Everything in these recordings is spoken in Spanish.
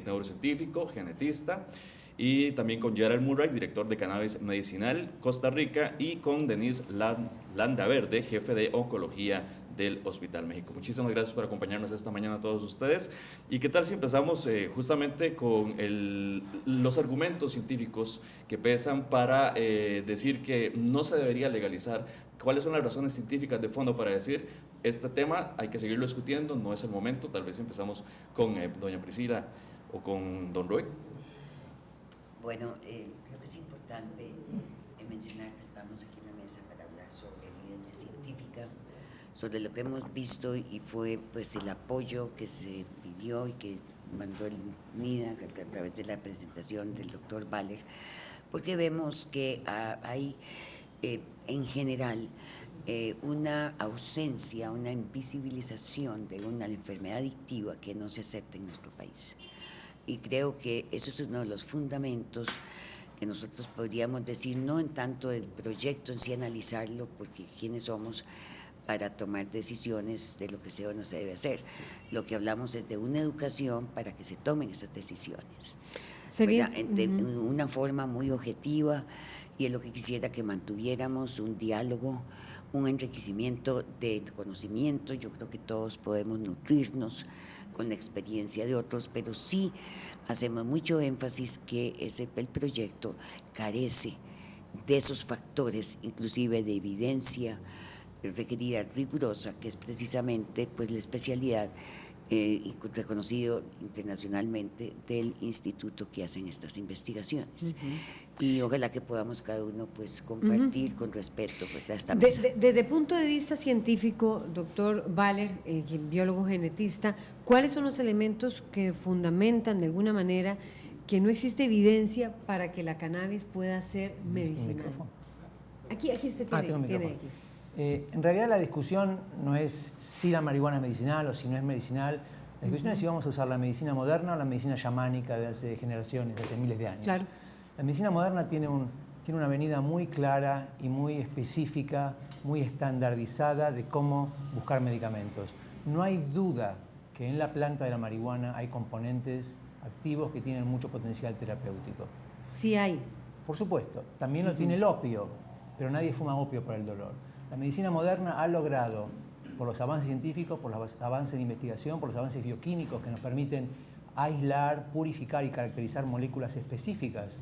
neurocientífico, genetista, y también con Gerald Murray, director de Cannabis Medicinal Costa Rica, y con Denise Landaverde, jefe de Oncología del Hospital México. Muchísimas gracias por acompañarnos esta mañana a todos ustedes. ¿Y qué tal si empezamos justamente con los argumentos científicos que pesan para decir que no se debería legalizar? ¿Cuáles son las razones científicas de fondo para decir este tema hay que seguirlo discutiendo, no es el momento? Tal vez empezamos con doña Priscila o con don Roy. Bueno, creo que es importante mencionar que estamos aquí en la mesa para hablar sobre evidencia científica, sobre lo que hemos visto, y fue pues el apoyo que se pidió y que mandó el NIDA a través de la presentación del doctor Baller, porque vemos que hay en general una ausencia, una invisibilización de una enfermedad adictiva que no se acepta en nuestro país. Y creo que eso es uno de los fundamentos que nosotros podríamos decir, no en tanto el proyecto en sí analizarlo, porque quiénes somos para tomar decisiones de lo que se o no se debe hacer. Lo que hablamos es de una educación para que se tomen esas decisiones. Sería de una forma muy objetiva, y es lo que quisiera que mantuviéramos un diálogo, un enriquecimiento de conocimiento. Yo creo que todos podemos nutrirnos con la experiencia de otros, pero sí hacemos mucho énfasis que el proyecto carece de esos factores, inclusive de evidencia requerida rigurosa, que es precisamente pues la especialidad reconocido internacionalmente del instituto que hacen estas investigaciones. Y ojalá que podamos cada uno pues compartir con respeto esta mesa. Desde el punto de vista científico, doctor Baller, biólogo genetista, ¿cuáles son los elementos que fundamentan de alguna manera que no existe evidencia para que la cannabis pueda ser medicinal? Aquí usted tiene aquí. En realidad la discusión no es si la marihuana es medicinal o si no es medicinal. La discusión es si vamos a usar la medicina moderna o la medicina chamánica de hace generaciones, de hace miles de años. Claro. La medicina moderna tiene una venida muy clara y muy específica, muy estandarizada de cómo buscar medicamentos. No hay duda que en la planta de la marihuana hay componentes activos que tienen mucho potencial terapéutico. Sí hay. Por supuesto. También lo tiene el opio, pero nadie fuma opio para el dolor. La medicina moderna ha logrado, por los avances científicos, por los avances de investigación, por los avances bioquímicos que nos permiten aislar, purificar y caracterizar moléculas específicas,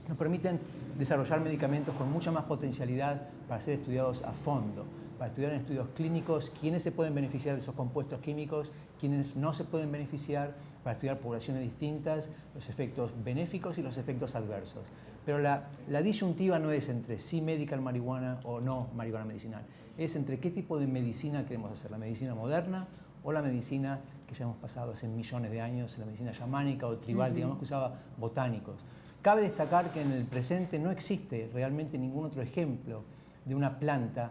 nos permiten desarrollar medicamentos con mucha más potencialidad para ser estudiados a fondo, para estudiar en estudios clínicos quiénes se pueden beneficiar de esos compuestos químicos, quiénes no se pueden beneficiar, para estudiar poblaciones distintas, los efectos benéficos y los efectos adversos. Pero la disyuntiva no es entre sí medical marihuana o no marihuana medicinal, es entre qué tipo de medicina queremos hacer, la medicina moderna o la medicina que ya hemos pasado hace millones de años, la medicina chamánica o tribal, digamos que usaba botánicos. Cabe destacar que en el presente no existe realmente ningún otro ejemplo de una planta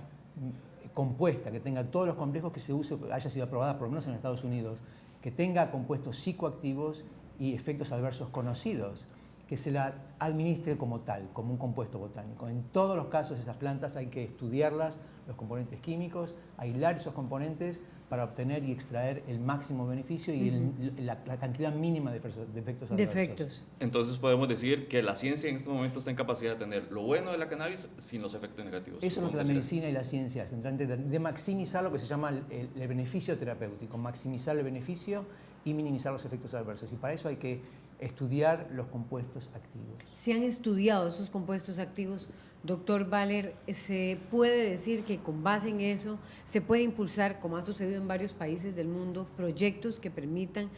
compuesta que tenga todos los complejos que se use, haya sido aprobada por lo menos en Estados Unidos, que tenga compuestos psicoactivos y efectos adversos conocidos, que se la administre como tal, como un compuesto botánico. En todos los casos esas plantas hay que estudiarlas, los componentes químicos, aislar esos componentes para obtener y extraer el máximo beneficio y la cantidad mínima de efectos adversos. Entonces podemos decir que la ciencia en este momento está en capacidad de tener lo bueno de la cannabis sin los efectos negativos. Eso es lo que la medicina y la ciencia hacen, de maximizar lo que se llama el beneficio terapéutico, maximizar el beneficio y minimizar los efectos adversos. Y para eso hay que estudiar los compuestos activos. ¿Se han estudiado esos compuestos activos? Doctor Baller, ¿se puede decir que con base en eso se puede impulsar, como ha sucedido en varios países del mundo, proyectos que permitan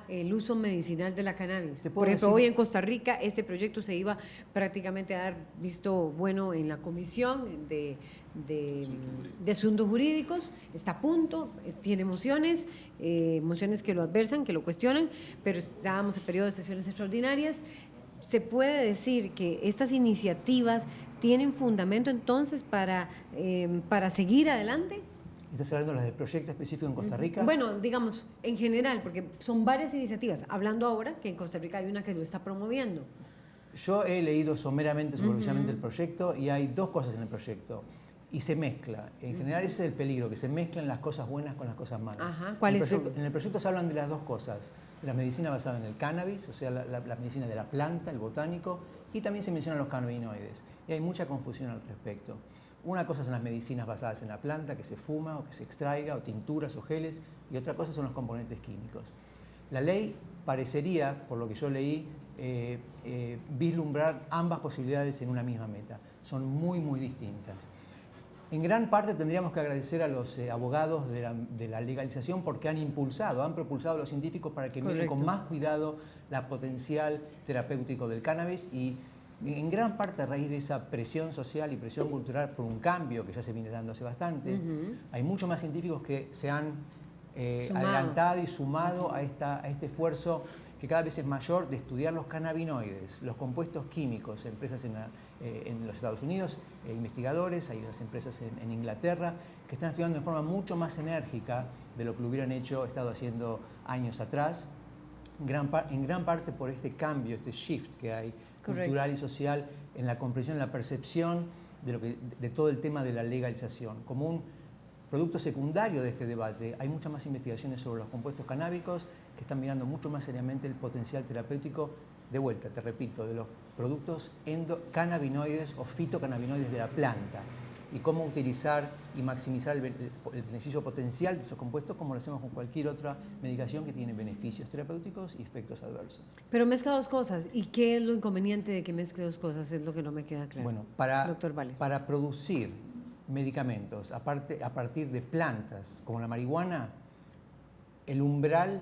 el uso medicinal de la cannabis? Por ejemplo, hoy en Costa Rica este proyecto se iba prácticamente a dar visto bueno en la comisión de asuntos jurídicos, está a punto, tiene mociones que lo adversan, que lo cuestionan, pero estábamos en periodo de sesiones extraordinarias. ¿Se puede decir que estas iniciativas tienen fundamento entonces para seguir adelante? ¿Estás hablando de las del proyecto específico en Costa Rica? Bueno, digamos, en general, porque son varias iniciativas. Hablando ahora que en Costa Rica hay una que lo está promoviendo. Yo he leído someramente, superficialmente el proyecto y hay dos cosas en el proyecto. Y se mezcla. En general ese es el peligro, que se mezclan las cosas buenas con las cosas malas. Ajá, ¿cuáles son? En el proyecto se hablan de las dos cosas. la medicina basada en el cannabis, o sea, la medicina de la planta, el botánico, y también se mencionan los cannabinoides. Y hay mucha confusión al respecto. Una cosa son las medicinas basadas en la planta, que se fuma o que se extraiga, o tinturas o geles, y otra cosa son los componentes químicos. La ley parecería, por lo que yo leí, vislumbrar ambas posibilidades en una misma meta. Son muy, muy distintas. En gran parte tendríamos que agradecer a los abogados de la legalización porque han propulsado a los científicos para que miren con más cuidado la potencial terapéutico del cannabis, y en gran parte a raíz de esa presión social y presión cultural por un cambio que ya se viene dando hace bastante, hay muchos más científicos que se han adelantado y sumado a este esfuerzo que cada vez es mayor de estudiar los cannabinoides, los compuestos químicos. Empresas en los Estados Unidos, investigadores, hay unas empresas en Inglaterra que están estudiando de forma mucho más enérgica de lo que lo hubieran estado haciendo años atrás, en gran parte por este cambio, este shift que hay cultural y social en la comprensión, en la percepción de todo el tema de la legalización. Como un producto secundario de este debate, hay muchas más investigaciones sobre los compuestos canábicos que están mirando mucho más seriamente el potencial terapéutico, de vuelta, te repito, de los productos endocannabinoides o fitocannabinoides de la planta, y cómo utilizar y maximizar el beneficio potencial de esos compuestos, como lo hacemos con cualquier otra medicación que tiene beneficios terapéuticos y efectos adversos. Pero mezcla dos cosas. ¿Y qué es lo inconveniente de que mezcle dos cosas? Es lo que no me queda claro. Bueno, Doctor Valle. Para producir medicamentos a partir de plantas como la marihuana, el umbral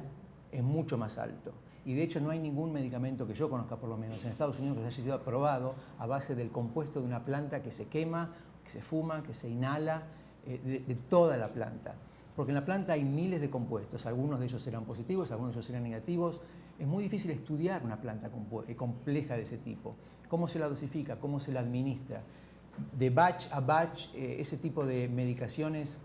es mucho más alto. Y de hecho no hay ningún medicamento que yo conozca, por lo menos en Estados Unidos, que haya sido aprobado a base del compuesto de una planta que se quema, que se fuma, que se inhala, de toda la planta. Porque en la planta hay miles de compuestos, algunos de ellos serán positivos, algunos de ellos serán negativos. Es muy difícil estudiar una planta compleja de ese tipo. Cómo se la dosifica, cómo se la administra. De batch a batch, ese tipo de medicaciones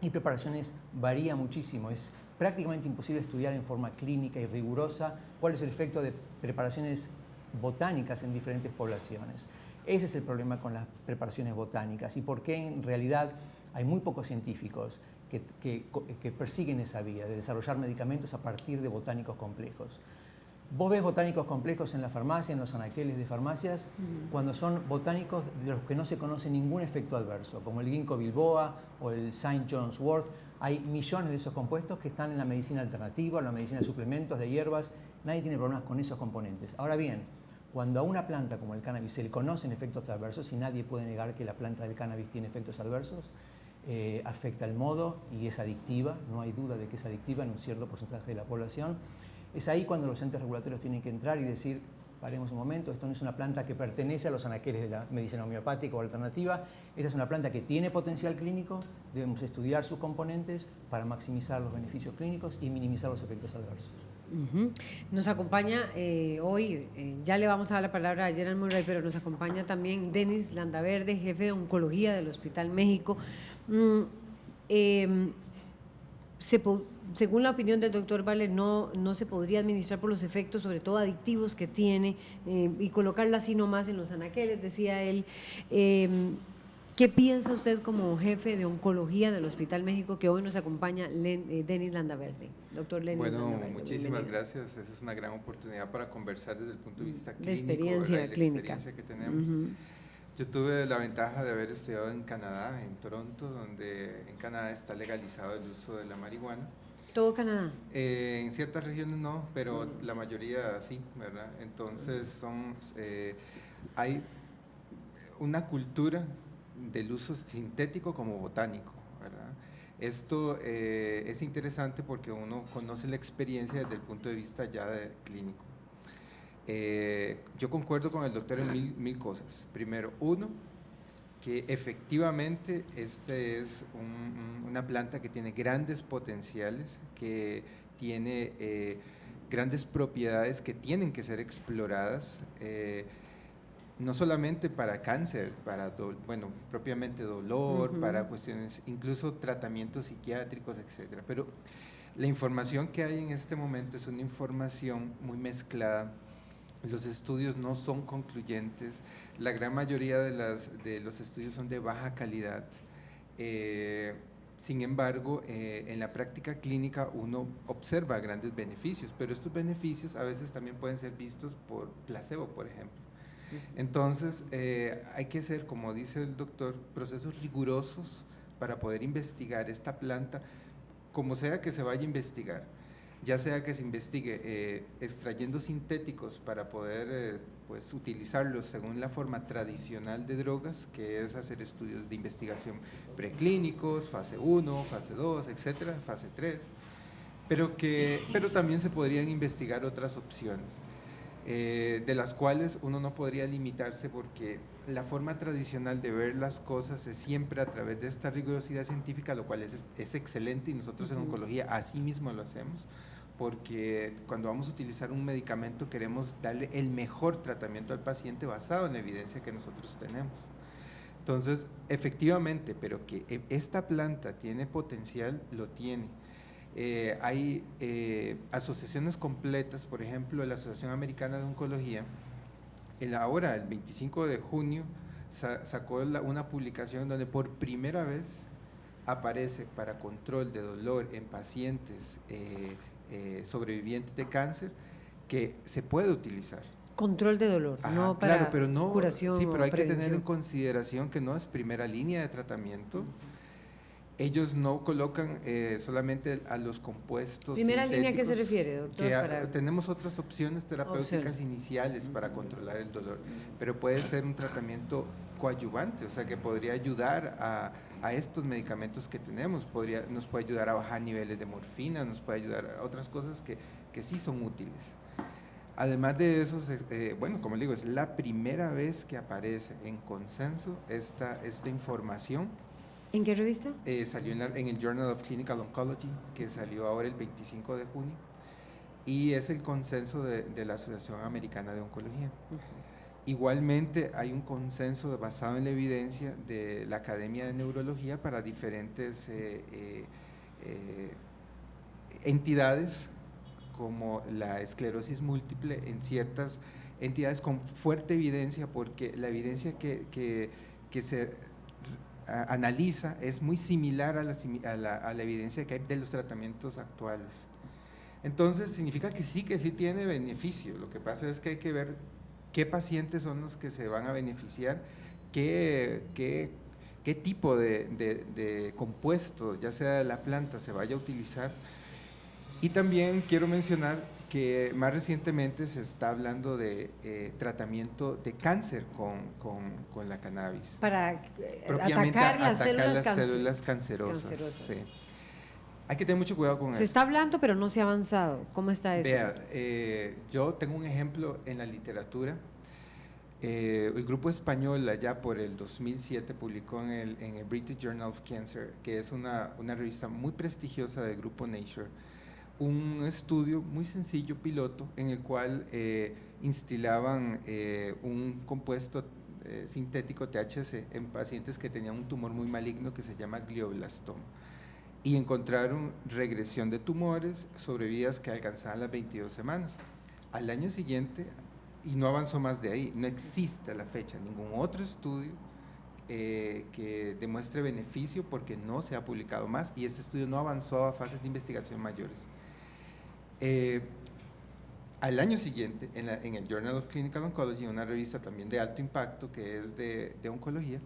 y preparaciones varía muchísimo. Es prácticamente imposible estudiar en forma clínica y rigurosa cuál es el efecto de preparaciones botánicas en diferentes poblaciones. Ese es el problema con las preparaciones botánicas y por qué en realidad hay muy pocos científicos que persiguen esa vía de desarrollar medicamentos a partir de botánicos complejos. Vos ves botánicos complejos en la farmacia, en los anaqueles de farmacias, cuando son botánicos de los que no se conoce ningún efecto adverso, como el ginkgo biloba o el St. John's wort. Hay millones de esos compuestos que están en la medicina alternativa, en la medicina de suplementos, de hierbas. Nadie tiene problemas con esos componentes. Ahora bien, cuando a una planta como el cannabis se le conocen efectos adversos, y nadie puede negar que la planta del cannabis tiene efectos adversos, afecta el modo y es adictiva, no hay duda de que es adictiva en un cierto porcentaje de la población. Es ahí cuando los entes regulatorios tienen que entrar y decir, paremos un momento, esto no es una planta que pertenece a los anaqueles de la medicina homeopática o alternativa, esta es una planta que tiene potencial clínico, debemos estudiar sus componentes para maximizar los beneficios clínicos y minimizar los efectos adversos. Nos acompaña hoy, ya le vamos a dar la palabra a Gerald Murray, pero nos acompaña también Denis Landaverde, jefe de oncología del Hospital México. Según la opinión del doctor Valle, no se podría administrar por los efectos, sobre todo adictivos que tiene, y colocarla así nomás en los anaqueles, decía él. ¿Qué piensa usted como jefe de oncología del Hospital México, que hoy nos acompaña Denis Landaverde? Doctor Denis Landaverde. Bueno, muchísimas gracias. Esa es una gran oportunidad para conversar desde el punto de vista clínico, de experiencia clínica. La experiencia que tenemos. Yo tuve la ventaja de haber estudiado en Canadá, en Toronto, donde en Canadá está legalizado el uso de la marihuana. ¿Todo Canadá? En ciertas regiones no, pero la mayoría sí, ¿verdad? Entonces hay una cultura del uso sintético como botánico, ¿verdad? Esto es interesante porque uno conoce la experiencia desde el punto de vista ya clínico. Yo concuerdo con el doctor en mil cosas. Primero, que efectivamente este es una planta que tiene grandes potenciales, que tiene grandes propiedades que tienen que ser exploradas, no solamente para cáncer, para propiamente dolor, para cuestiones, incluso tratamientos psiquiátricos, etcétera. Pero la información que hay en este momento es una información muy mezclada. Los estudios no son concluyentes, la gran mayoría de los estudios son de baja calidad. Sin embargo, en la práctica clínica uno observa grandes beneficios, pero estos beneficios a veces también pueden ser vistos por placebo, por ejemplo. Entonces, hay que hacer, como dice el doctor, procesos rigurosos para poder investigar esta planta, como sea que se vaya a investigar, ya sea que se investigue extrayendo sintéticos para poder pues, utilizarlos según la forma tradicional de drogas, que es hacer estudios de investigación preclínicos, fase 1, fase 2, etcétera, fase 3, pero también se podrían investigar otras opciones. De las cuales uno no podría limitarse porque la forma tradicional de ver las cosas es siempre a través de esta rigurosidad científica, lo cual es excelente y nosotros en oncología así mismo lo hacemos, porque cuando vamos a utilizar un medicamento queremos darle el mejor tratamiento al paciente basado en la evidencia que nosotros tenemos. Entonces, efectivamente, pero que esta planta tiene potencial, lo tiene. Hay asociaciones completas, por ejemplo, la Asociación Americana de Oncología, ahora el 25 de junio sacó una publicación donde por primera vez aparece para control de dolor en pacientes sobrevivientes de cáncer que se puede utilizar. Control de dolor, Ajá, no para claro, pero no, curación sí, pero hay o que tener en prevención. consideración que no es primera línea de tratamiento. Ellos no colocan solamente a los compuestos ¿Primera línea a qué se sintéticos, refiere, doctor? que tenemos otras opciones terapéuticas iniciales para controlar el dolor, pero puede ser un tratamiento coadyuvante, o sea que podría ayudar a estos medicamentos que tenemos, nos puede ayudar a bajar niveles de morfina, nos puede ayudar a otras cosas que sí son útiles. Además de eso, bueno, como le digo, es la primera vez que aparece en consenso esta información. ¿En qué revista? Salió en el Journal of Clinical Oncology, que salió ahora el 25 de junio, y es el consenso de la Asociación Americana de Oncología. Igualmente hay un consenso basado en la evidencia de la Academia de Neurología para diferentes entidades, como la esclerosis múltiple, en ciertas entidades con fuerte evidencia, porque la evidencia que se analiza es muy similar a la evidencia que hay de los tratamientos actuales. Entonces significa que sí tiene beneficio. Lo que pasa es que hay que ver qué pacientes son los que se van a beneficiar, qué tipo de compuesto, ya sea de la planta, se vaya a utilizar. Y también quiero mencionar que más recientemente se está hablando de tratamiento de cáncer con la cannabis. Para Propiamente atacar las células cancerosas. Sí. Hay que tener mucho cuidado con eso. Se está hablando, pero no se ha avanzado. ¿Cómo está eso? Vea, yo tengo un ejemplo en la literatura. El grupo español allá por el 2007 publicó en el British Journal of Cancer, que es una revista muy prestigiosa del grupo Nature, un estudio muy sencillo, piloto, en el cual instilaban un compuesto sintético THC en pacientes que tenían un tumor muy maligno que se llama glioblastoma, y encontraron regresión de tumores sobre vidas que alcanzaban las 22 semanas. Al año siguiente, y no avanzó más de ahí, no existe a la fecha ningún otro estudio que demuestre beneficio, porque no se ha publicado más, y este estudio no avanzó a fases de investigación mayores. Al año siguiente, en el Journal of Clinical Oncology, una revista también de alto impacto que es de oncología,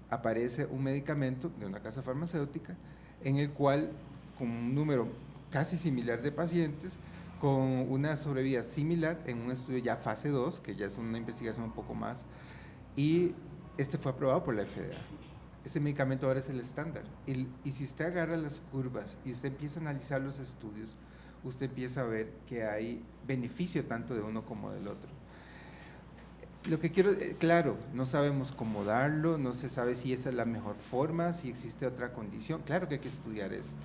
aparece un medicamento de una casa farmacéutica en el cual, con un número casi similar de pacientes, con una sobrevida similar en un estudio ya fase 2, que ya es una investigación un poco más, y este fue aprobado por la FDA. Ese medicamento ahora es el estándar. Y si usted agarra las curvas y usted empieza a analizar los estudios, usted empieza a ver que hay beneficio tanto de uno como del otro. Lo que quiero, claro, no sabemos cómo darlo, no se sabe si esa es la mejor forma, si existe otra condición. Claro que hay que estudiar esto.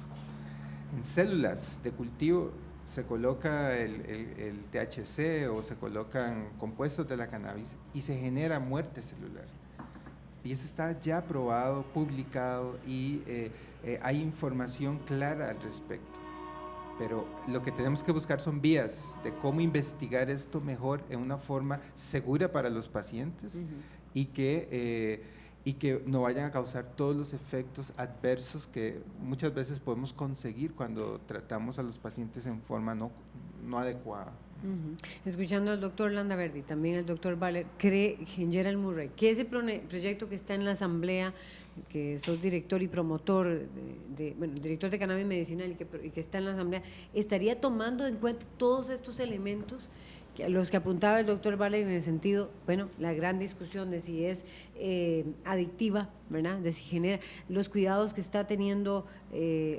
En células de cultivo se coloca el THC o se colocan compuestos de la cannabis y se genera muerte celular. Y eso está ya probado, publicado, y hay información clara al respecto. Pero lo que tenemos que buscar son vías de cómo investigar esto mejor en una forma segura para los pacientes, y que y que no vayan a causar todos los efectos adversos que muchas veces podemos conseguir cuando tratamos a los pacientes en forma no adecuada. Escuchando al doctor Landaverde y también al doctor Baller, cree Gerald Murray que ese proyecto que está en la asamblea, que sos director y promotor, director de cannabis medicinal y que está en la asamblea, estaría tomando en cuenta todos estos elementos los que apuntaba el doctor Baller en el sentido, bueno, la gran discusión de si es adictiva, ¿verdad?, de si genera los cuidados que está teniendo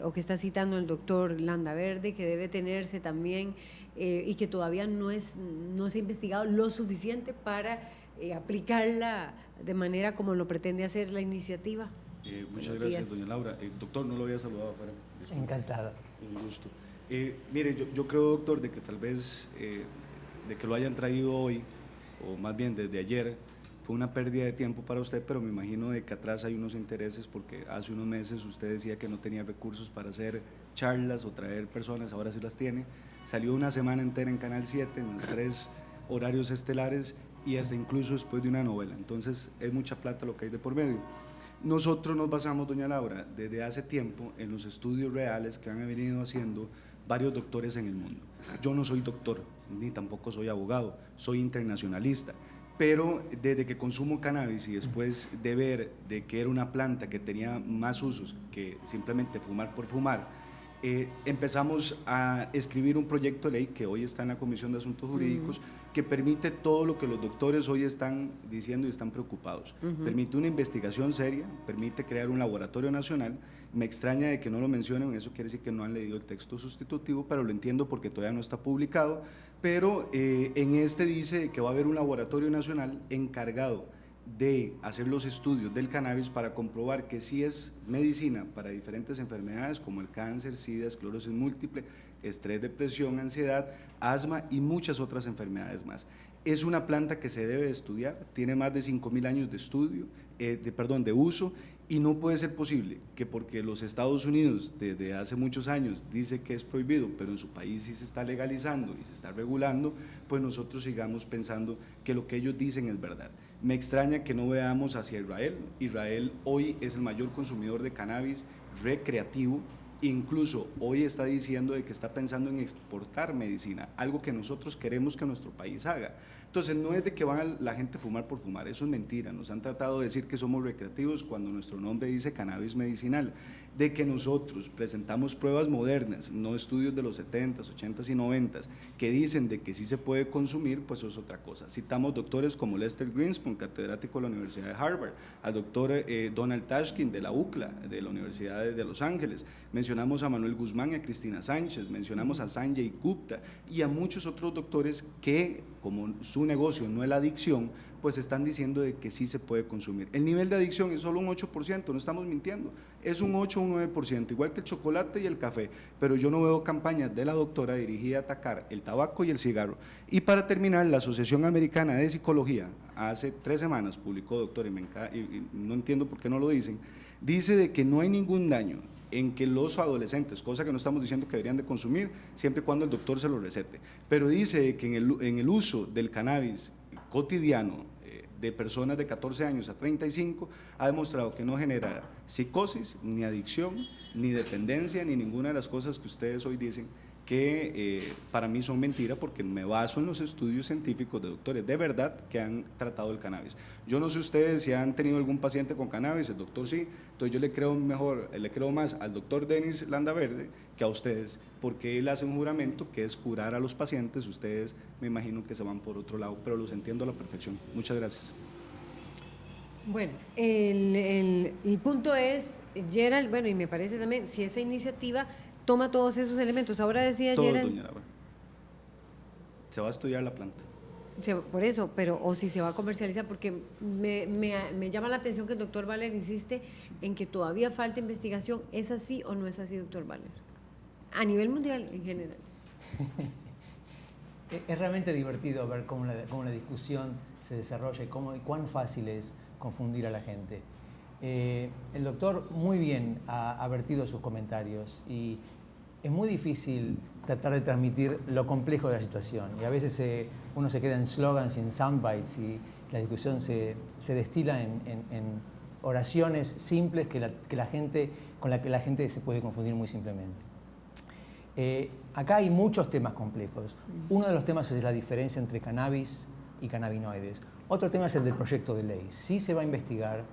o que está citando el doctor Landaverde, que debe tenerse también y que todavía no se ha investigado lo suficiente para aplicarla de manera como lo pretende hacer la iniciativa. Muchas gracias, doña Laura. Doctor, no lo había saludado afuera. Encantado. Un gusto. Mire, yo creo, doctor, de que tal vez de que lo hayan traído hoy, o más bien desde ayer, fue una pérdida de tiempo para usted, pero me imagino de que atrás hay unos intereses, porque hace unos meses usted decía que no tenía recursos para hacer charlas o traer personas, ahora sí las tiene. Salió una semana entera en Canal 7, en los 3 horarios estelares, y hasta incluso después de una novela. Entonces es mucha plata lo que hay de por medio. Nosotros nos basamos, doña Laura, desde hace tiempo en los estudios reales que han venido haciendo varios doctores en el mundo. Yo no soy doctor, ni tampoco soy abogado, soy internacionalista, pero desde que consumo cannabis y después de ver de que era una planta que tenía más usos que simplemente fumar por fumar, empezamos a escribir un proyecto de ley que hoy está en la Comisión de Asuntos Jurídicos, que permite todo lo que los doctores hoy están diciendo y están preocupados. Permite una investigación seria, permite crear un laboratorio nacional. Me extraña de que no lo mencionen, eso quiere decir que no han leído el texto sustitutivo, pero lo entiendo porque todavía no está publicado, pero en este dice que va a haber un laboratorio nacional encargado de hacer los estudios del cannabis para comprobar que sí es medicina para diferentes enfermedades como el cáncer, sida, esclerosis múltiple, estrés, depresión, ansiedad, asma y muchas otras enfermedades más. Es una planta que se debe estudiar, tiene más de 5.000 años de estudio, de uso, y no puede ser posible que porque los Estados Unidos desde hace muchos años dice que es prohibido, pero en su país sí se está legalizando y se está regulando, pues nosotros sigamos pensando que lo que ellos dicen es verdad. Me extraña que no veamos hacia Israel. Israel hoy es el mayor consumidor de cannabis recreativo, incluso hoy está diciendo de que está pensando en exportar medicina, algo que nosotros queremos que nuestro país haga. Entonces no es de que van la gente a fumar por fumar, eso es mentira. Nos han tratado de decir que somos recreativos cuando nuestro nombre dice cannabis medicinal. De que nosotros presentamos pruebas modernas, no estudios de los 70s, 80s y 90s, que dicen de que sí se puede consumir, pues eso es otra cosa. Citamos doctores como Lester Greenspan, catedrático de la Universidad de Harvard, al doctor Donald Tashkin de la UCLA, de la Universidad de Los Ángeles, mencionamos a Manuel Guzmán y a Cristina Sánchez, mencionamos a Sanjay Gupta y a muchos otros doctores que, como su negocio no es la adicción, pues están diciendo de que sí se puede consumir. El nivel de adicción es solo un 8%, no estamos mintiendo, es un 8 o un 9%, igual que el chocolate y el café, pero yo no veo campañas de la doctora dirigida a atacar el tabaco y el cigarro. Y para terminar, la Asociación Americana de Psicología, hace 3 semanas publicó, doctor, y no entiendo por qué no lo dicen, dice de que no hay ningún daño en que los adolescentes, cosa que no estamos diciendo que deberían de consumir, siempre y cuando el doctor se lo recete, pero dice que en el uso del cannabis cotidiano de personas de 14 años a 35 ha demostrado que no genera psicosis, ni adicción, ni dependencia, ni ninguna de las cosas que ustedes hoy dicen que para mí son mentiras, porque me baso en los estudios científicos de doctores de verdad que han tratado el cannabis. Yo no sé ustedes si han tenido algún paciente con cannabis, el doctor sí, entonces yo le creo más al doctor Denis Landaverde que a ustedes, porque él hace un juramento que es curar a los pacientes. Ustedes me imagino que se van por otro lado, pero los entiendo a la perfección. Muchas gracias. Bueno, el punto es, Gerald, bueno, y me parece también, si esa iniciativa toma todos esos elementos. Ahora decía Todos, Gerald, doña Laura. Se va a estudiar la planta. por eso, pero o si se va a comercializar, porque me llama la atención que el doctor Baller insiste en que todavía falta investigación. ¿Es así o no es así, doctor Baller? A nivel mundial, en general. Es realmente divertido ver cómo la discusión se desarrolla y cuán fácil es confundir a la gente. El doctor muy bien ha vertido sus comentarios y es muy difícil tratar de transmitir lo complejo de la situación, y a veces uno se queda en slogans y en soundbites y la discusión se destila en oraciones simples con la que la gente se puede confundir muy simplemente. Acá hay muchos temas complejos. Uno de los temas es la diferencia entre cannabis y cannabinoides. Otro tema es el del proyecto de ley. Sí se va a investigar.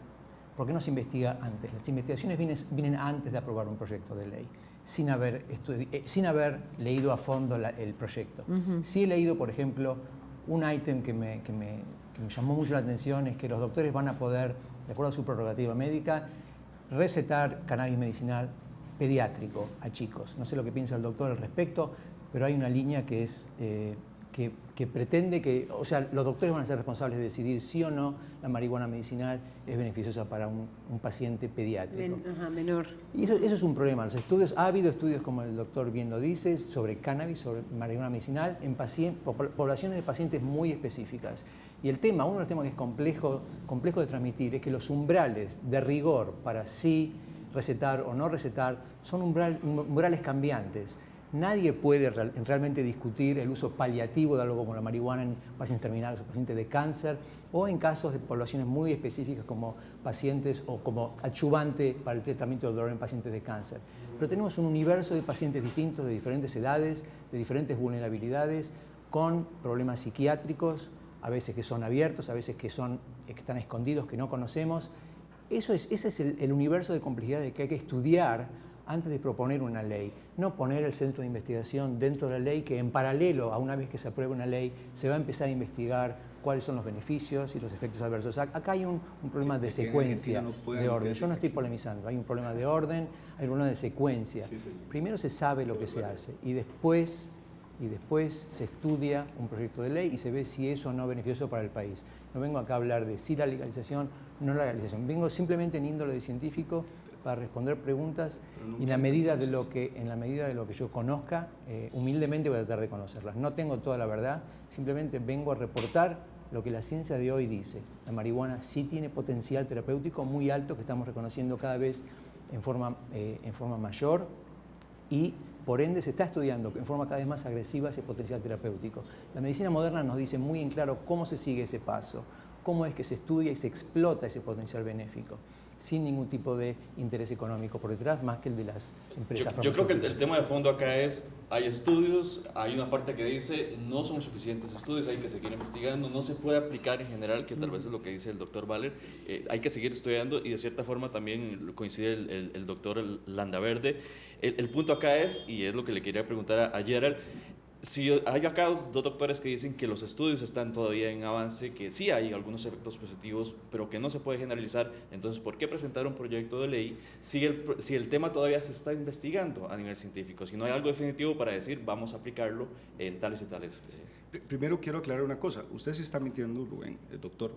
¿Por qué no se investiga antes? Las investigaciones vienen antes de aprobar un proyecto de ley, sin haber leído a fondo el proyecto. Sí he leído, por ejemplo, un ítem que me llamó mucho la atención, es que los doctores van a poder, de acuerdo a su prerrogativa médica, recetar cannabis medicinal pediátrico a chicos. No sé lo que piensa el doctor al respecto, pero hay una línea que es que pretende que, o sea, los doctores van a ser responsables de decidir si o no la marihuana medicinal es beneficiosa para un paciente pediátrico. Menor. Y eso es un problema. Ha habido estudios, como el doctor bien lo dice, sobre cannabis, sobre marihuana medicinal, en poblaciones de pacientes muy específicas. Y uno de los temas que es complejo de transmitir es que los umbrales de rigor para sí recetar o no recetar son umbrales cambiantes. Nadie puede realmente discutir el uso paliativo de algo como la marihuana en pacientes terminales o pacientes de cáncer, o en casos de poblaciones muy específicas como pacientes o como adyuvante para el tratamiento del dolor en pacientes de cáncer. Pero tenemos un universo de pacientes distintos, de diferentes edades, de diferentes vulnerabilidades, con problemas psiquiátricos, a veces que son abiertos, a veces que están escondidos, que no conocemos. Ese es el universo de complejidad que hay que estudiar antes de proponer una ley. No poner el centro de investigación dentro de la ley, que en paralelo a una vez que se apruebe una ley se va a empezar a investigar cuáles son los beneficios y los efectos adversos. Acá hay un problema de secuencia, de orden. Yo no estoy polemizando, hay un problema de orden, hay un problema de secuencia. Primero se sabe lo que se hace y después se estudia un proyecto de ley y se ve si es o no beneficioso para el país. No vengo acá a hablar de si la legalización o no la legalización. Vengo simplemente en índole de científico para responder preguntas y en la medida de lo que yo conozca, humildemente voy a tratar de conocerlas. No tengo toda la verdad, simplemente vengo a reportar lo que la ciencia de hoy dice. La marihuana sí tiene potencial terapéutico muy alto que estamos reconociendo cada vez en forma mayor y por ende se está estudiando en forma cada vez más agresiva ese potencial terapéutico. La medicina moderna nos dice muy en claro cómo se sigue ese paso, cómo es que se estudia y se explota ese potencial benéfico, sin ningún tipo de interés económico por detrás, más que el de las empresas farmacéuticas. Yo creo que el tema de fondo acá es, hay estudios, hay una parte que dice, no son suficientes estudios, hay que seguir investigando, no se puede aplicar en general, que tal vez es lo que dice el doctor Valer, hay que seguir estudiando y de cierta forma también coincide el doctor Landaverde. El punto acá es, y es lo que le quería preguntar a Gerald, si hay acá dos doctores que dicen que los estudios están todavía en avance, que sí hay algunos efectos positivos, pero que no se puede generalizar, entonces ¿por qué presentar un proyecto de ley si el tema todavía se está investigando a nivel científico? Si no hay algo definitivo para decir vamos a aplicarlo en tales y tales. Primero quiero aclarar una cosa, usted se está mintiendo, Rubén, el doctor,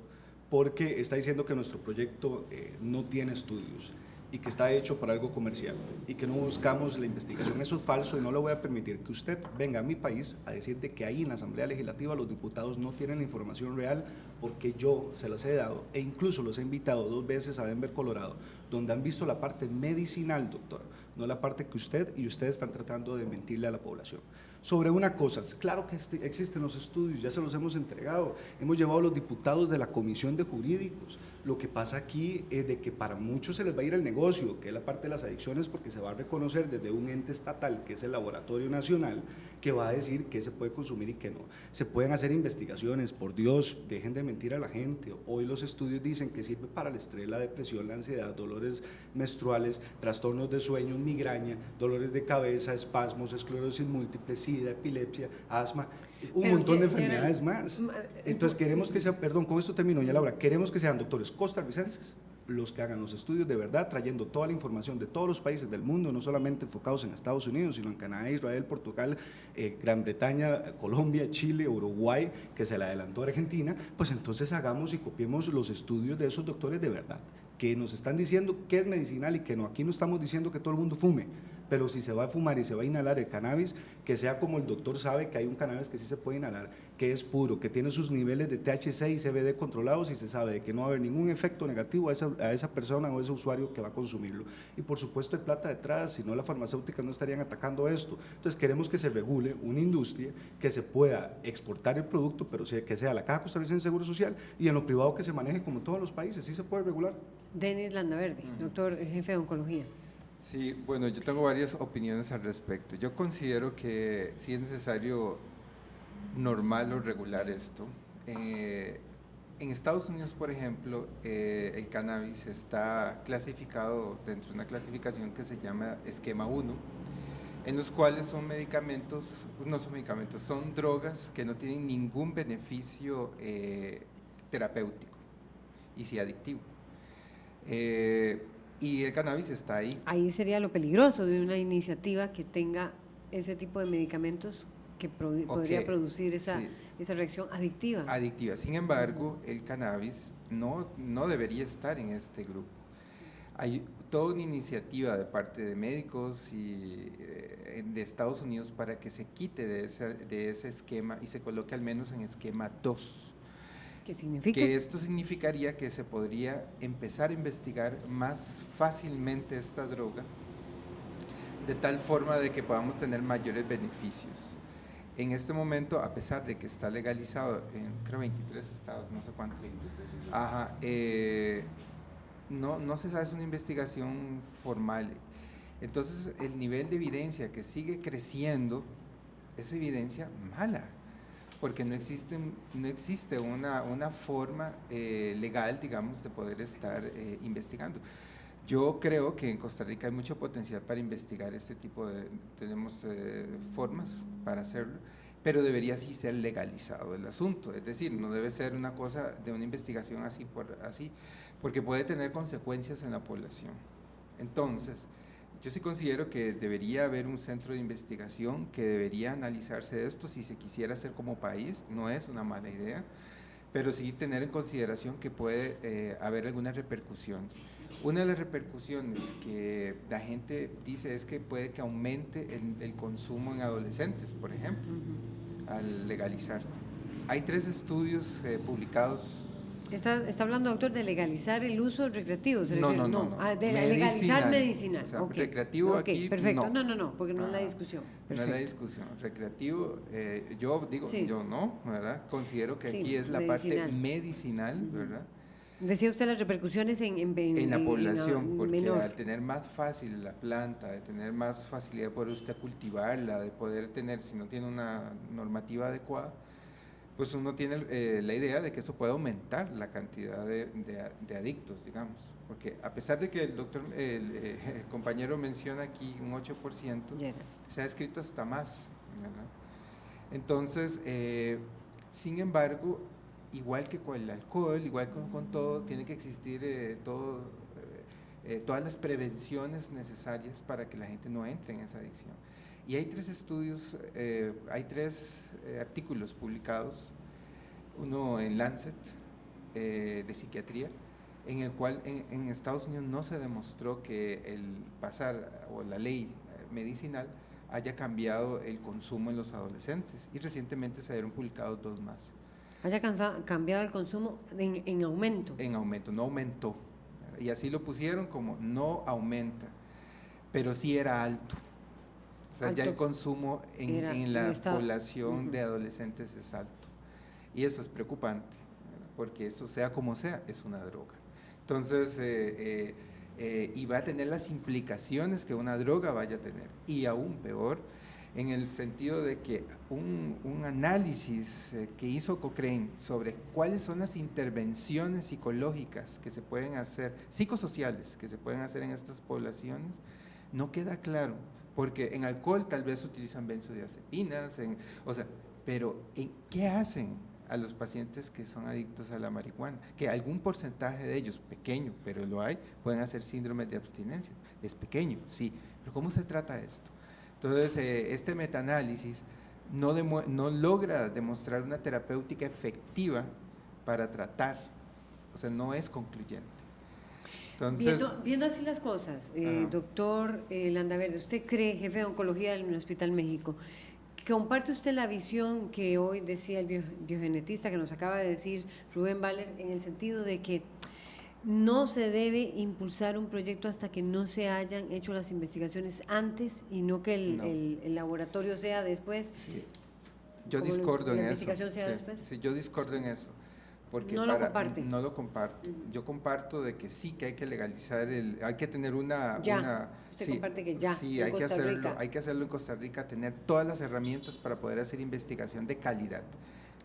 porque está diciendo que nuestro proyecto no tiene estudios y que está hecho para algo comercial y que no buscamos la investigación. Eso es falso y no le voy a permitir que usted venga a mi país a decirte que ahí en la Asamblea Legislativa los diputados no tienen la información real, porque yo se las he dado e incluso los he invitado 2 veces a Denver, Colorado, donde han visto la parte medicinal, doctor, no la parte que usted y ustedes están tratando de mentirle a la población. Sobre una cosa, claro que existen los estudios, ya se los hemos entregado, hemos llevado a los diputados de la Comisión de Jurídicos. Lo que pasa aquí es de que para muchos se les va a ir el negocio, que es la parte de las adicciones, porque se va a reconocer desde un ente estatal, que es el Laboratorio Nacional, que va a decir qué se puede consumir y qué no. Se pueden hacer investigaciones, por Dios, dejen de mentir a la gente. Hoy los estudios dicen que sirve para el estrés, la depresión, la ansiedad, dolores menstruales, trastornos de sueño, migraña, dolores de cabeza, espasmos, esclerosis múltiple, sida, epilepsia, asma, un montón de enfermedades más. Entonces queremos que sean, perdón, con esto termino ya Laura, queremos que sean doctores costarricenses los que hagan los estudios de verdad, trayendo toda la información de todos los países del mundo, no solamente enfocados en Estados Unidos, sino en Canadá, Israel, Portugal, Gran Bretaña, Colombia, Chile, Uruguay, que se le adelantó a Argentina. Pues entonces hagamos y copiemos los estudios de esos doctores de verdad, que nos están diciendo qué es medicinal y qué no. Aquí no estamos diciendo que todo el mundo fume, pero si se va a fumar y se va a inhalar el cannabis, que sea como el doctor sabe que hay un cannabis que sí se puede inhalar, que es puro, que tiene sus niveles de THC y CBD controlados y se sabe de que no va a haber ningún efecto negativo a esa persona o a ese usuario que va a consumirlo. Y por supuesto hay plata detrás, si no las farmacéuticas no estarían atacando esto. Entonces queremos que se regule una industria que se pueda exportar el producto, pero que sea la Caja Costarricense de Seguro Social, y en lo privado que se maneje como en todos los países, sí se puede regular. Denis Landaverde, doctor jefe de oncología. Sí, bueno, yo tengo varias opiniones al respecto. Yo considero que sí es necesario normal o regular esto. En Estados Unidos, por ejemplo, el cannabis está clasificado dentro de una clasificación que se llama esquema 1, en los cuales son medicamentos, no son medicamentos, son drogas que no tienen ningún beneficio terapéutico y sí adictivo. Y el cannabis está ahí. Ahí sería lo peligroso de una iniciativa que tenga ese tipo de medicamentos que podría producir esa reacción adictiva. Adictiva. Sin embargo, el cannabis no debería estar en este grupo. Hay toda una iniciativa de parte de médicos y de Estados Unidos para que se quite de ese esquema y se coloque al menos en esquema 2. ¿Qué significa? Que esto significaría que se podría empezar a investigar más fácilmente esta droga, de tal forma de que podamos tener mayores beneficios. En este momento, a pesar de que está legalizado en, creo, 23 estados, no sé cuántos, no se sabe, es una investigación formal. Entonces, el nivel de evidencia que sigue creciendo es evidencia mala, porque no existe una forma legal, digamos, de poder estar investigando. Yo creo que en Costa Rica hay mucho potencial para investigar este tipo tenemos formas para hacerlo, pero debería sí ser legalizado el asunto, es decir, no debe ser una cosa de una investigación así, porque puede tener consecuencias en la población. Entonces, yo sí considero que debería haber un centro de investigación que debería analizarse esto si se quisiera hacer como país, no es una mala idea, pero sí tener en consideración que puede haber algunas repercusiones. Una de las repercusiones que la gente dice es que puede que aumente el consumo en adolescentes, por ejemplo, al legalizar. Hay 3 estudios publicados. Está hablando, doctor, de legalizar el uso recreativo, ¿se refiere? No. De legalizar medicinal. O sea, okay. recreativo aquí perfecto. No, porque no es la discusión. Perfecto. No es la discusión. Recreativo, yo digo, sí. yo no, ¿verdad? Considero que sí, aquí es la parte medicinal, ¿verdad? Decía usted las repercusiones en la población, porque menor. al tener más fácil la planta, de tener más facilidad de poder usted cultivarla, de poder tener, si no tiene una normativa adecuada, pues uno tiene la idea de que eso puede aumentar la cantidad de adictos, digamos, porque a pesar de que el compañero menciona aquí un 8%, se ha escrito hasta más, ¿verdad? Entonces, sin embargo, igual que con el alcohol, igual que con todo, tiene que existir todas las prevenciones necesarias para que la gente no entre en esa adicción. Y hay 3 estudios, hay 3 artículos publicados, uno en Lancet de psiquiatría, en el cual en Estados Unidos no se demostró que el pasar o la ley medicinal haya cambiado el consumo en los adolescentes, y recientemente se dieron publicados 2 más. Haya cambiado el consumo en aumento. En aumento, no aumentó, y así lo pusieron como no aumenta, pero sí era alto. O sea, ya el consumo en la población de adolescentes es alto. Y eso es preocupante, ¿verdad? Porque eso, sea como sea, es una droga. Entonces, y va a tener las implicaciones que una droga vaya a tener. Y aún peor, en el sentido de que un análisis que hizo Cochrane sobre cuáles son las intervenciones psicológicas que se pueden hacer, psicosociales, que se pueden hacer en estas poblaciones, no queda claro. Porque en alcohol tal vez utilizan benzodiazepinas, pero ¿qué hacen a los pacientes que son adictos a la marihuana? Que algún porcentaje de ellos, pequeño, pero lo hay, pueden hacer síndromes de abstinencia. Es pequeño, sí, pero ¿cómo se trata esto? Entonces, este metaanálisis no logra demostrar una terapéutica efectiva para tratar, o sea, no es concluyente. Entonces, Viendo así las cosas, doctor Landaverde, usted cree, jefe de oncología del Hospital México, ¿comparte usted la visión que hoy decía el biogenetista que nos acaba de decir Rubén Valer, en el sentido de que no se debe impulsar un proyecto hasta que no se hayan hecho las investigaciones antes y no que el laboratorio sea después? sí, yo como discordo la en eso. investigación sea Sí, después. sí, yo discordo en eso. Porque No lo comparte. No lo comparto. Yo comparto de que sí que hay que legalizar hay que tener una... Usted comparte que ya, Sí, en hay que Costa hacerlo, Rica. hay que hacerlo en Costa Rica, tener todas las herramientas para poder hacer investigación de calidad,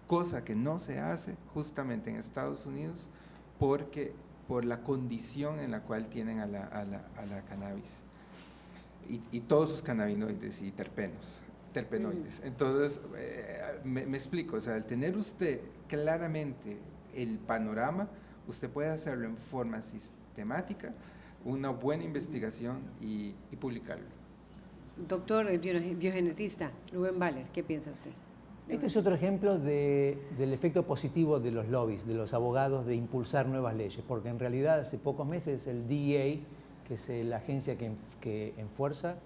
cosa que no se hace justamente en Estados Unidos por la condición en la cual tienen a la cannabis y todos sus cannabinoides y terpenoides. Entonces, me explico, o sea, al tener usted claramente el panorama, usted puede hacerlo en forma sistemática, una buena investigación y publicarlo. Doctor biogenetista Rubén Valer, ¿qué piensa usted? Este es otro ejemplo del efecto positivo de los lobbies, de los abogados, de impulsar nuevas leyes, porque en realidad hace pocos meses el DEA, que es la agencia que enfuerza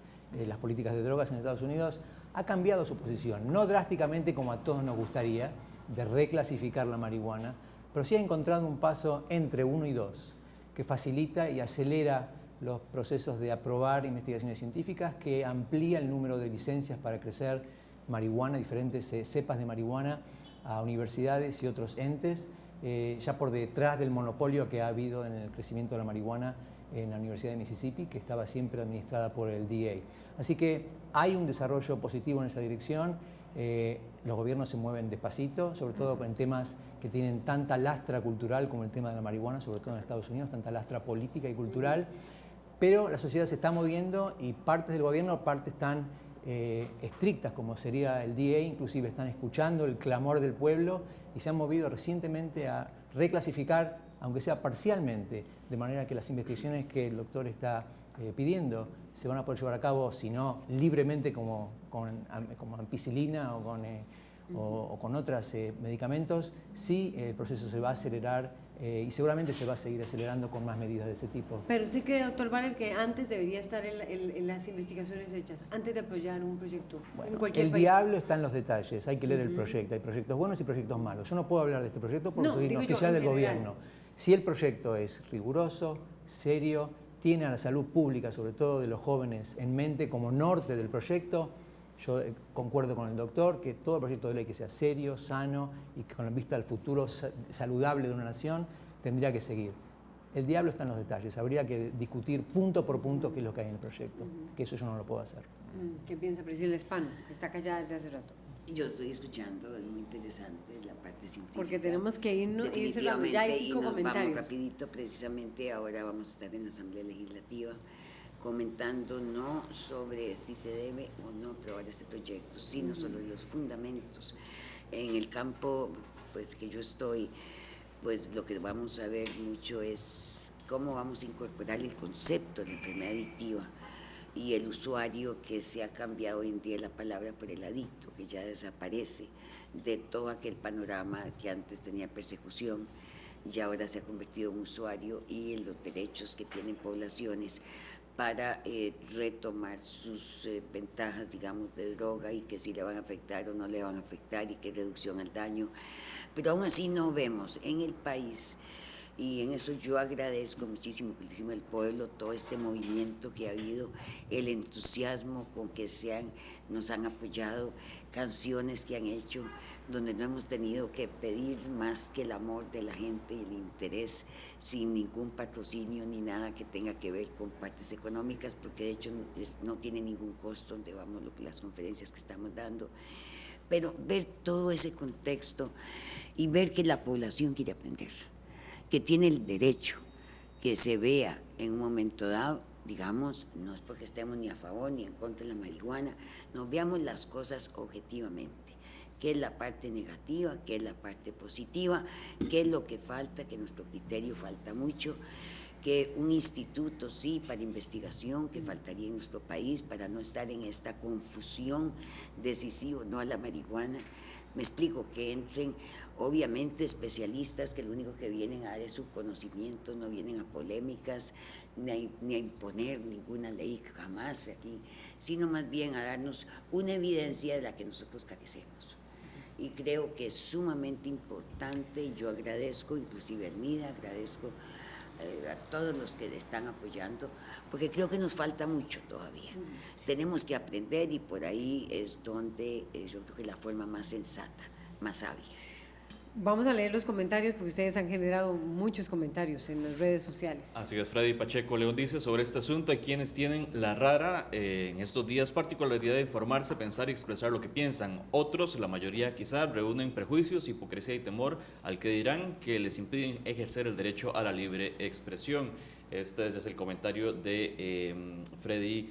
las políticas de drogas en Estados Unidos, ha cambiado su posición, no drásticamente como a todos nos gustaría, de reclasificar la marihuana, pero sí ha encontrado un paso entre 1 y 2, que facilita y acelera los procesos de aprobar investigaciones científicas, que amplía el número de licencias para crecer marihuana, diferentes cepas de marihuana, a universidades y otros entes, ya por detrás del monopolio que ha habido en el crecimiento de la marihuana en la Universidad de Mississippi, que estaba siempre administrada por el DEA. Así que hay un desarrollo positivo en esa dirección. Los gobiernos se mueven despacito, sobre todo en temas que tienen tanta lastra cultural como el tema de la marihuana, sobre todo en Estados Unidos, tanta lastra política y cultural, pero la sociedad se está moviendo y partes del gobierno, partes están estrictas, como sería el DEA, inclusive están escuchando el clamor del pueblo y se han movido recientemente a reclasificar, aunque sea parcialmente, de manera que las investigaciones que el doctor está pidiendo se van a poder llevar a cabo, si no libremente como ampicilina o con otros medicamentos, sí el proceso se va a acelerar y seguramente se va a seguir acelerando con más medidas de ese tipo. Pero usted cree, doctor Valer, que antes debería estar las investigaciones hechas, antes de apoyar un proyecto en cualquier país. El diablo está en los detalles, hay que leer el proyecto, hay proyectos buenos y proyectos malos. Yo no puedo hablar de este proyecto porque soy un oficial del gobierno. Si el proyecto es riguroso, serio, tiene a la salud pública, sobre todo de los jóvenes, en mente como norte del proyecto, yo concuerdo con el doctor que todo proyecto de ley que sea serio, sano y con vista al futuro saludable de una nación tendría que seguir. El diablo está en los detalles, habría que discutir punto por punto qué es lo que hay en el proyecto, que eso yo no lo puedo hacer. ¿Qué piensa Priscila Espano, que está callada desde hace rato? Yo estoy escuchando, es muy interesante la parte científica. Porque tenemos que ir cerrando, ya hay 5 comentarios. Vamos rapidito, precisamente ahora vamos a estar en la Asamblea Legislativa comentando no sobre si se debe o no aprobar este proyecto, sino sobre los fundamentos. En el campo pues que yo estoy, pues lo que vamos a ver mucho es cómo vamos a incorporar el concepto de enfermedad adictiva y el usuario, que se ha cambiado hoy en día la palabra por el adicto, que ya desaparece de todo aquel panorama que antes tenía persecución y ahora se ha convertido en usuario, y en los derechos que tienen poblaciones para retomar sus ventajas, digamos, de droga, y que si le van a afectar o no le van a afectar y qué reducción al daño. Pero aún así no vemos en el país, y en eso yo agradezco muchísimo al pueblo todo este movimiento que ha habido, el entusiasmo con que nos han apoyado, canciones que han hecho donde no hemos tenido que pedir más que el amor de la gente y el interés, sin ningún patrocinio ni nada que tenga que ver con partes económicas, porque de hecho no tiene ningún costo donde vamos, las conferencias que estamos dando. Pero ver todo ese contexto y ver que la población quiere aprender, que tiene el derecho, que se vea en un momento dado, digamos, no es porque estemos ni a favor ni en contra de la marihuana, nos veamos las cosas objetivamente, qué es la parte negativa, qué es la parte positiva, qué es lo que falta, que nuestro criterio falta mucho, que un instituto sí para investigación que faltaría en nuestro país para no estar en esta confusión decisiva, no a la marihuana, Me explico, que entren obviamente especialistas que lo único que vienen a dar es su conocimiento, no vienen a polémicas ni a imponer ninguna ley jamás aquí, sino más bien a darnos una evidencia de la que nosotros carecemos. Y creo que es sumamente importante, y yo agradezco, inclusive a Armida, agradezco a todos los que le están apoyando, porque creo que nos falta mucho todavía. Tenemos que aprender y por ahí es donde yo creo que la forma más sensata, más sabia. Vamos a leer los comentarios porque ustedes han generado muchos comentarios en las redes sociales. Así es, Freddy Pacheco León dice sobre este asunto: hay quienes tienen la rara en estos días particularidad de informarse, pensar y expresar lo que piensan. Otros, la mayoría quizá, reúnen prejuicios, hipocresía y temor al que dirán, que les impiden ejercer el derecho a la libre expresión. Este es el comentario de Freddy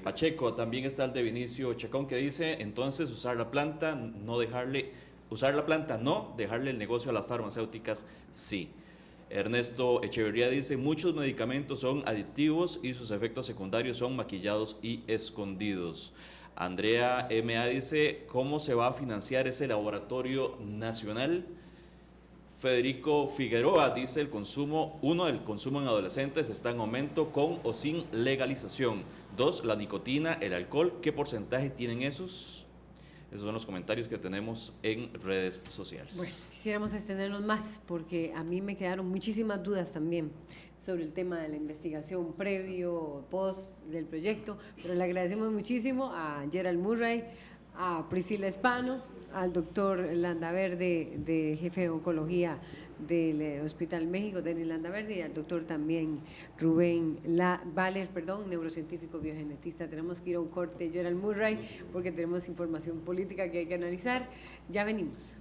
Pacheco. También está el de Vinicio Chacón, que dice: entonces usar la planta, no, dejarle el negocio a las farmacéuticas, sí. Ernesto Echeverría dice: muchos medicamentos son adictivos y sus efectos secundarios son maquillados y escondidos. Andrea M.A. dice: ¿cómo se va a financiar ese laboratorio nacional? Federico Figueroa dice: el consumo en adolescentes está en aumento con o sin legalización. 2, la nicotina, el alcohol, ¿qué porcentaje tienen esos? Esos son los comentarios que tenemos en redes sociales. Bueno, quisiéramos extendernos más porque a mí me quedaron muchísimas dudas también sobre el tema de la investigación previo, post del proyecto, pero le agradecemos muchísimo a Gerald Murray, a Priscila Espano, al doctor Landaverde, de jefe de oncología del Hospital México, Denis Landaverde, y al doctor también Rubén Valer, neurocientífico biogenetista. Tenemos que ir a un corte, Gerald Murray, porque tenemos información política que hay que analizar. Ya venimos.